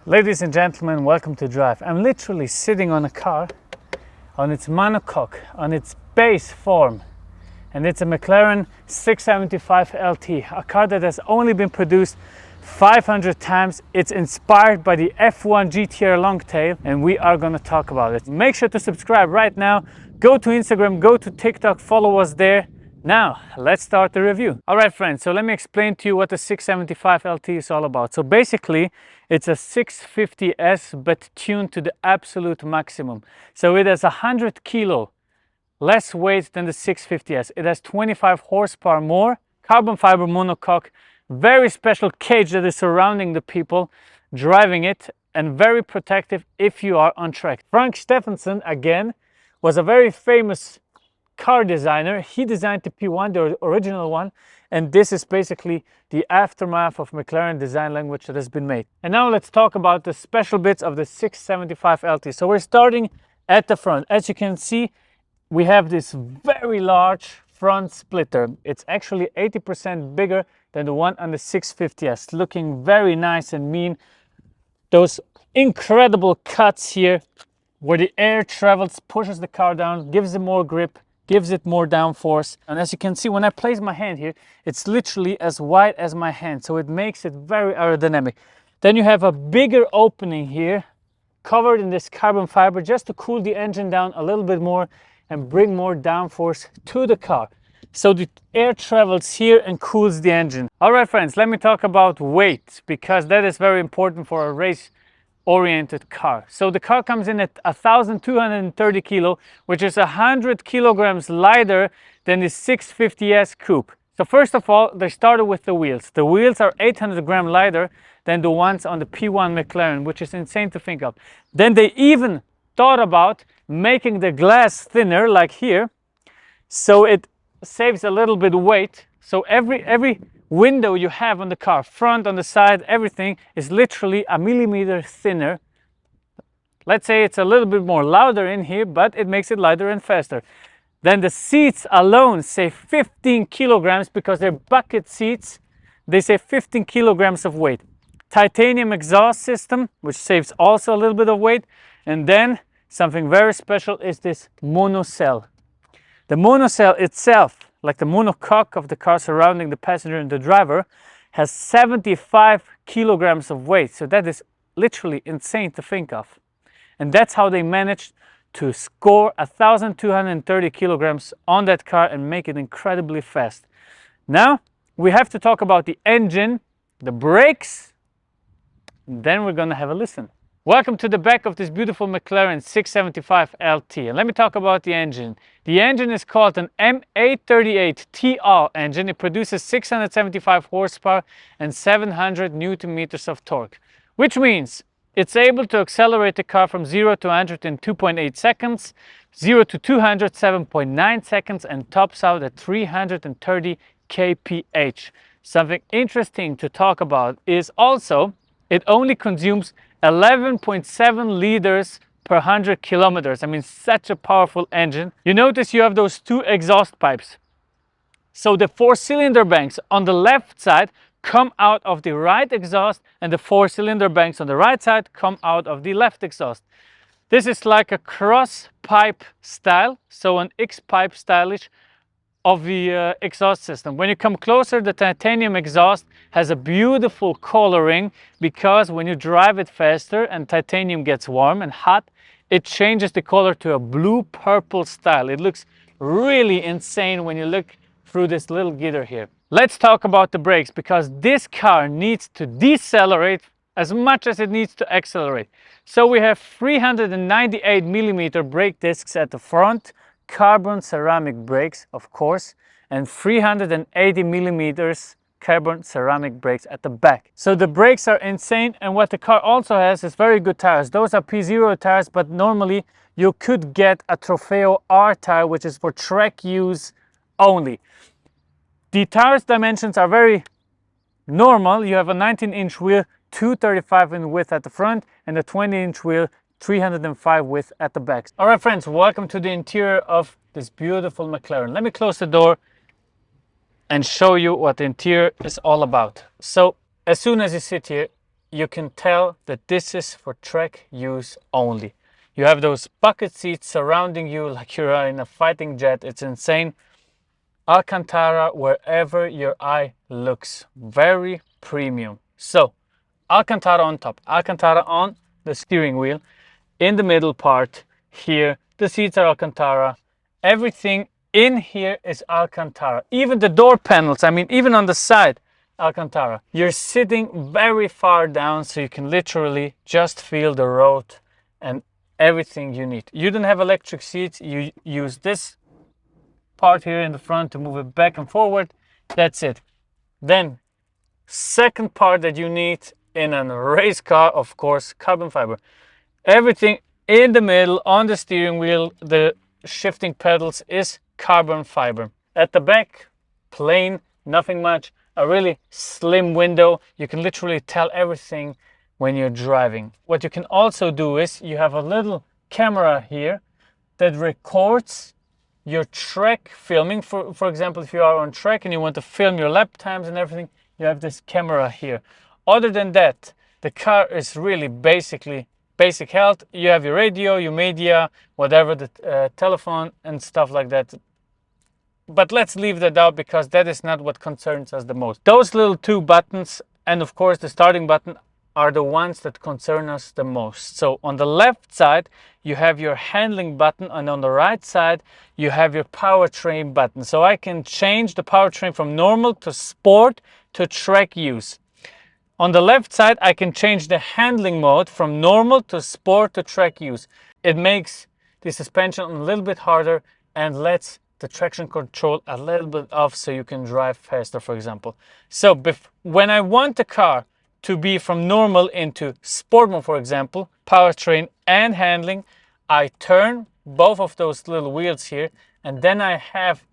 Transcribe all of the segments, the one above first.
Ladies and gentlemen, welcome to Drive. I'm literally sitting on a car, on its monocoque, on its base form. And it's a McLaren 675LT, a car that has only been produced 500 times. It's inspired by the F1 GTR Longtail, and we are going to talk about it. Make sure to subscribe right now. Go to Instagram, go to TikTok, follow us there. Now, let's start the review. All right, friends, so let me explain to you what the 675LT is all about. So basically, it's a 650S, but tuned to the absolute maximum. So it has 100 kilo less weight than the 650S. It has 25 horsepower more, carbon fiber monocoque, very special cage that is surrounding the people driving it, and very protective if you are on track. Frank Stephenson, again, was a very famous car designer. He designed the P1, the original one, and this is basically the aftermath of McLaren design language that has been made. And now let's talk about the special bits of the 675LT. So we're starting at the front. As you can see, we have this very large front splitter. It's actually 80% bigger than the one on the 650S, looking very nice and mean. Those incredible cuts here where the air travels, pushes the car down, gives it more grip, gives it more downforce. And as you can see, when I place my hand here, it's literally as wide as my hand, so it makes it very aerodynamic. Then you have a bigger opening here covered in this carbon fiber just to cool the engine down a little bit more and bring more downforce to the car, so the air travels here and cools the engine. All right, friends, let me talk about weight, because that is very important for a race oriented car. So the car comes in at 1,230 kilo, which is 100 kilograms lighter than the 650S coupe. So first of all, they started with the wheels. The wheels are 800 grams lighter than the ones on the P1 McLaren, which is insane to think of. Then they even thought about making the glass thinner, like here, so it saves a little bit of weight. So every window you have on the car, front, on the side, everything is literally a millimeter thinner. Let's say it's a little bit more louder in here, but it makes it lighter and faster. Then the seats alone save 15 kilograms because they're bucket seats. They save 15 kilograms of weight. Titanium exhaust system, which saves also a little bit of weight. And then something very special is this monocell. The monocell itself, like the monocoque of the car surrounding the passenger and the driver, has 75 kilograms of weight. So that is literally insane to think of. And that's how they managed to score 1,230 kilograms on that car and make it incredibly fast. Now we have to talk about the engine, the brakes, and then we're going to have a listen. Welcome to the back of this beautiful McLaren 675LT, and let me talk about the engine. The engine is called an M838TL engine. It produces 675 horsepower and 700 Newton meters of torque, which means it's able to accelerate the car from 0 to 100 in 2.8 seconds, 0 to 200 7.9 seconds, and tops out at 330 kph. Something interesting to talk about is also it only consumes 11.7 liters per 100 kilometers. I mean, such a powerful engine. You notice you have those two exhaust pipes. So the 4-cylinder banks on the left side come out of the right exhaust, and the 4-cylinder banks on the right side come out of the left exhaust. This is like a cross pipe style, so an X-pipe stylish of the exhaust system. When you come closer, the titanium exhaust has a beautiful coloring, because when you drive it faster and titanium gets warm and hot, it changes the color to a blue-purple style. It looks really insane when you look through this little guitar here. Let's talk about the brakes, because this car needs to decelerate as much as it needs to accelerate. So we have 398 millimeter brake discs at the front, carbon ceramic brakes, of course, and 380 millimeters carbon ceramic brakes at the back. So the brakes are insane, and what the car also has is very good tires. Those are P0 tires, but normally you could get a Trofeo R tire, which is for track use only. The tires dimensions are very normal. You have a 19-inch wheel, 235 in width at the front, and a 20-inch wheel, 305 width at the back. All right, friends, welcome to the interior of this beautiful McLaren. Let me close the door and show you what the interior is all about. So as soon as you sit here, you can tell that this is for track use only. You have those bucket seats surrounding you like you're in a fighting jet. It's insane. Alcantara wherever your eye looks. Very premium. So Alcantara on top, Alcantara on the steering wheel. In the middle part here, the seats are Alcantara. Everything in here is Alcantara. Even the door panels, I mean, even on the side, Alcantara. You're sitting very far down, so you can literally just feel the road and everything you need. You don't have electric seats. You use this part here in the front to move it back and forward. That's it. Then, second part that you need in a race car, of course, carbon fiber. Everything in the middle on the steering wheel, the shifting pedals is carbon fiber. At the back, plain, nothing much. A really slim window. You can literally tell everything when you're driving. What you can also do is you have a little camera here that records your track filming. For example, if you are on track and you want to film your lap times and everything, you have this camera here. Other than that, the car is really basic health. You have your radio, your media, whatever, the telephone and stuff like that. But let's leave that out because that is not what concerns us the most. Those little two buttons and of course the starting button are the ones that concern us the most. So on the left side, you have your handling button, and on the right side, you have your powertrain button. So I can change the powertrain from normal to sport to track use. On the left side, I can change the handling mode from normal to sport to track use. It makes the suspension a little bit harder and lets the traction control a little bit off so you can drive faster, for example. So when I want the car to be from normal into sport mode, for example, powertrain and handling, I turn both of those little wheels here, and then I have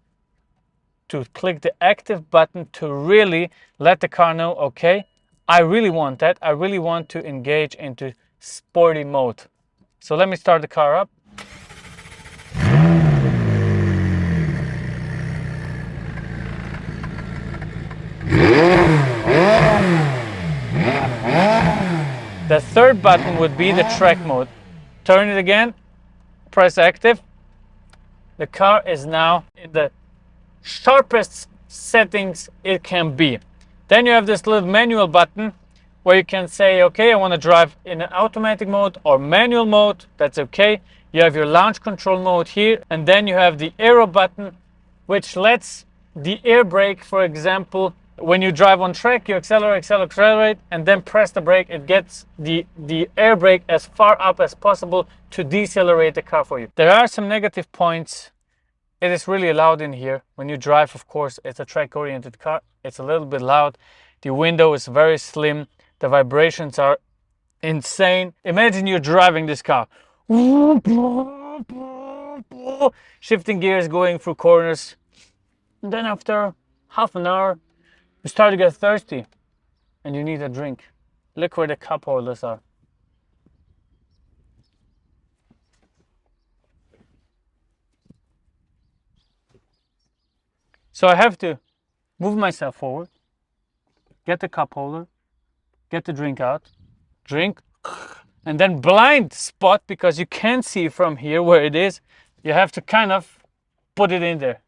to click the active button to really let the car know, okay, I really want that. I really want to engage into sporty mode. So let me start the car up. The third button would be the track mode. Turn it again, press active. The car is now in the sharpest settings it can be. Then you have this little manual button where you can say, okay, I want to drive in an automatic mode or manual mode. That's okay. You have your launch control mode here, and then you have the aero button, which lets the air brake, for example, when you drive on track, you accelerate, and then press the brake. It gets the air brake as far up as possible to decelerate the car for you. There are some negative points. It is really loud in here. When you drive, of course, it's a track-oriented car. It's a little bit loud. The window is very slim. The vibrations are insane. Imagine you're driving this car. Shifting gears, going through corners. And then after half an hour, you start to get thirsty and you need a drink. Look where the cup holders are. So I have to move myself forward, get the cup holder, get the drink out, drink, and then blind spot, because you can't see from here where it is. You have to kind of put it in there.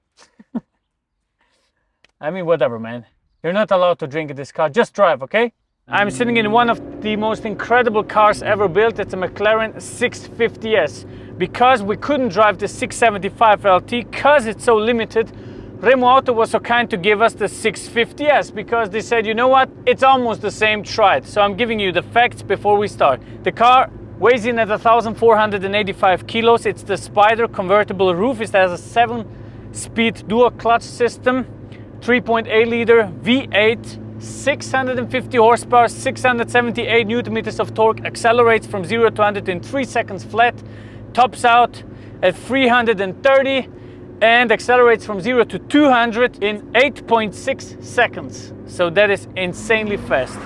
I mean, whatever, man. You're not allowed to drink in this car, just drive, okay? I'm sitting in one of the most incredible cars ever built. It's a McLaren 650S. Because we couldn't drive the 675LT, because it's so limited, Remo Auto was so kind to give us the 650S, because they said, you know what, it's almost the same, try it. So I'm giving you the facts before we start. The car weighs in at 1,485 kilos. It's the Spider convertible roof. It has a 7-speed dual clutch system. 3.8 liter V8, 650 horsepower, 678 newton meters of torque, accelerates from 0 to 100 in 3 seconds flat, tops out at 330 and accelerates from 0 to 200 in 8.6 seconds. So that is insanely fast.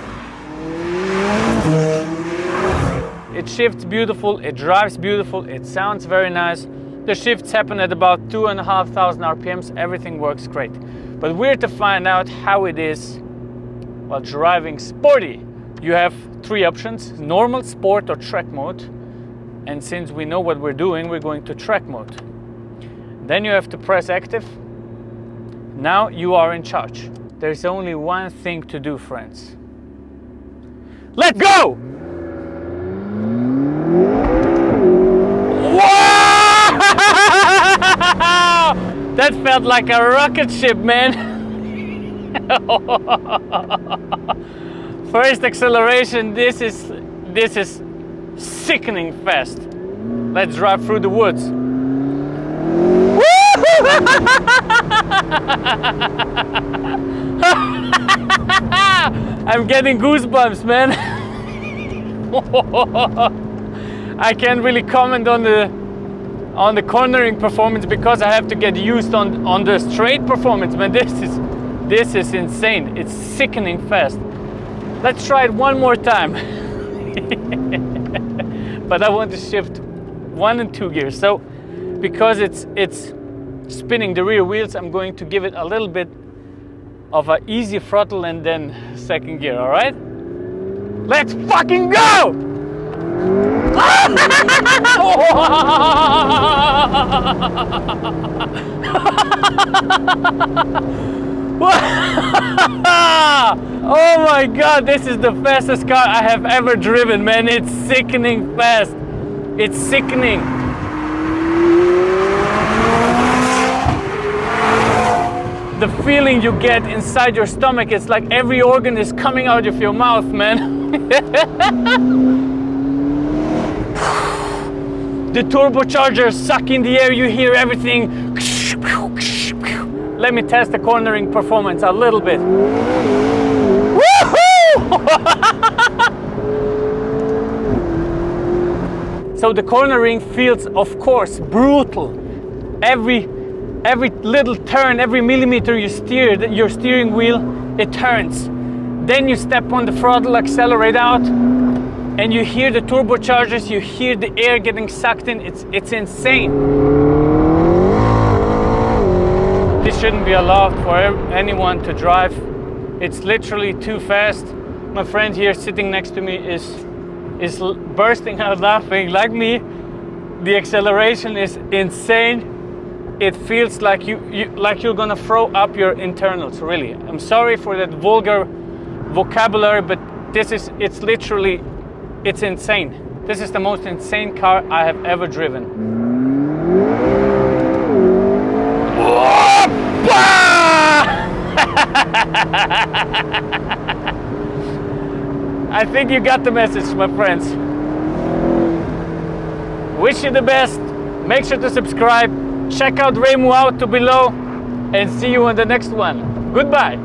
It shifts beautiful, it drives beautiful, it sounds very nice. The shifts happen at about 2,500 RPMs, everything works great. But we're to find out how it is while driving sporty. You have three options: normal, sport, or track mode. And since we know what we're doing, we're going to track mode. Then you have to press active. Now you are in charge. There's only one thing to do, friends. Let's go! Wow! That felt like a rocket ship, man. First acceleration, this is sickening fast. Let's drive through the woods. I'm getting goosebumps, man. I can't really comment on the cornering performance because I have to get used on the straight performance, man. This is insane. It's sickening fast. Let's try it one more time. But I want to shift 1 and 2 gears. So because it's spinning the rear wheels, I'm going to give it a little bit of an easy throttle and then second gear, all right? Let's fucking go! Oh my God, this is the fastest car I have ever driven, man. It's sickening fast. It's sickening. The feeling you get inside your stomach, it's like every organ is coming out of your mouth, man. The turbochargers suck in the air, you hear everything. Let me test the cornering performance a little bit. So the cornering feels, of course, brutal. Every little turn, every millimeter you steer, your steering wheel, it turns. Then you step on the throttle, accelerate out, and you hear the turbochargers, you hear the air getting sucked in. It's insane. This shouldn't be allowed for anyone to drive. It's literally too fast. My friend here sitting next to me is bursting out laughing like me. The acceleration is insane. It feels like you're gonna throw up your internals, really. I'm sorry for that vulgar vocabulary, but it's literally, it's insane. This is the most insane car I have ever driven. I think you got the message, my friends. Wish you the best. Make sure to subscribe. Check out Remu Auto below and see you on the next one. Goodbye.